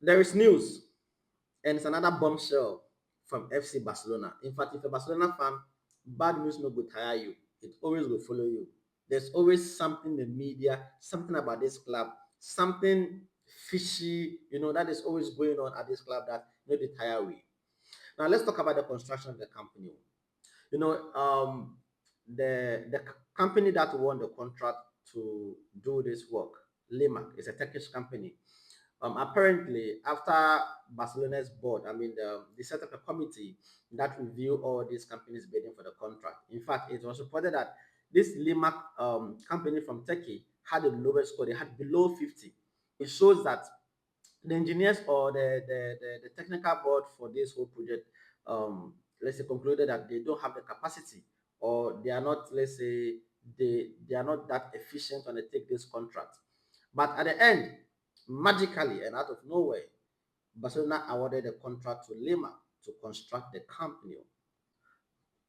There is news, and it's another bombshell from FC Barcelona. In fact, if a Barcelona fan, bad news no go tire you. It always will follow you. There's always something in the media, something about this club, something fishy, that is always going on at this club that they tire we. Now let's talk about the construction of the company. You know, the company that won the contract to do this work, Limak, is a Turkish company. Apparently, after Barcelona's board, they set up a committee that review all these companies bidding for the contract. In fact, it was reported that this Limak company from Turkey had the lowest score. They had below 50. It shows that the engineers or the technical board for this whole project, let's say, concluded that they don't have the capacity, or they are not, let's say, they are not that efficient when they take this contract. But at the end, magically and out of nowhere, Barcelona awarded a contract to Lima to construct the Camp Nou.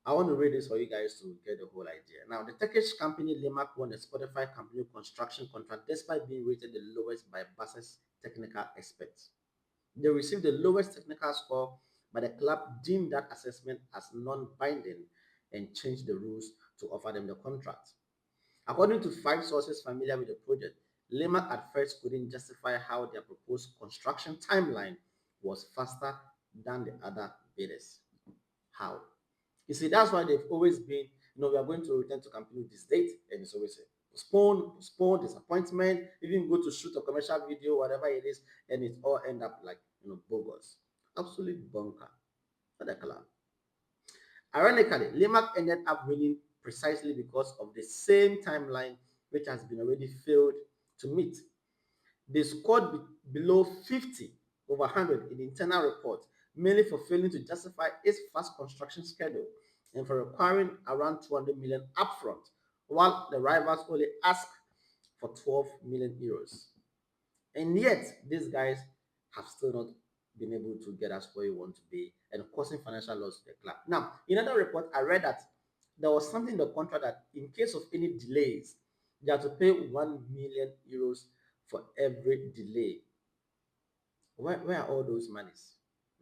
I want to read this for you guys to get the whole idea. Now, the Turkish company Limak won the Spotify Camp Nou construction contract despite being rated the lowest by Barca's technical experts. They received the lowest technical score, but the club deemed that assessment as non-binding and changed the rules to offer them the contract. According to five sources familiar with the project, Limak at first couldn't justify how their proposed construction timeline was faster than the other bidders. How? You see, that's why they've always been, we are going to return to campaign this date, and it's always a postpone, disappointment, even go to shoot a commercial video, whatever it is, and it all end up like, bogus. Absolute bunker. Not a club. Ironically, Limak ended up winning precisely because of the same timeline which has been already failed to meet. They scored below 50 over 100 in the internal report, mainly for failing to justify its fast construction schedule and for requiring around 200 million upfront, while the rivals only asked for 12 million euros. And yet, these guys have still not been able to get us where we want to be and causing financial loss to the club. Now, in another report, I read that there was something in the contract that in case of any delays, they have to pay 1 million euros for every delay. Where are all those monies?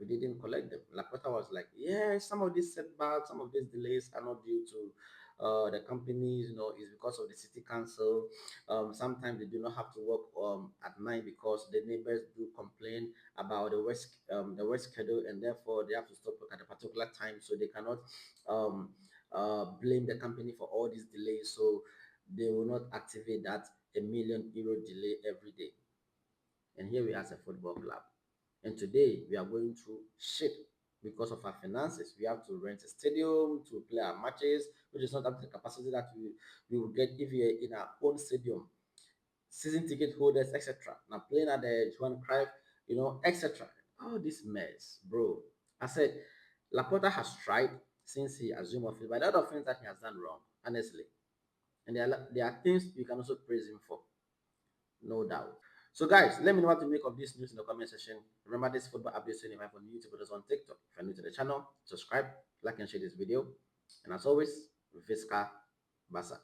We didn't collect them. Laporta was like, yeah, some of these setbacks, some of these delays are not due to the companies, is because of the city council. Sometimes they do not have to work at night because the neighbors do complain about the work schedule, and therefore they have to stop work at a particular time, so they cannot blame the company for all these delays. So they will not activate that €1 million delay every day. And here we are as a football club. And today we are going through shit because of our finances. We have to rent a stadium to play our matches, which is not up to the capacity that we will get if we are in our own stadium. Season ticket holders, etc. Now playing at the Johan Cruyff, etc. All this mess, bro. I said, Laporta has tried since he assumed office, but a lot of things that he has done wrong, honestly. And there are things you can also praise him for, no doubt. So guys, let me know what to make of this news in the comment section. Remember, this football update is live on YouTube, but also on TikTok. If you're new to the channel, subscribe, like and share this video. And as always, Visca Basa.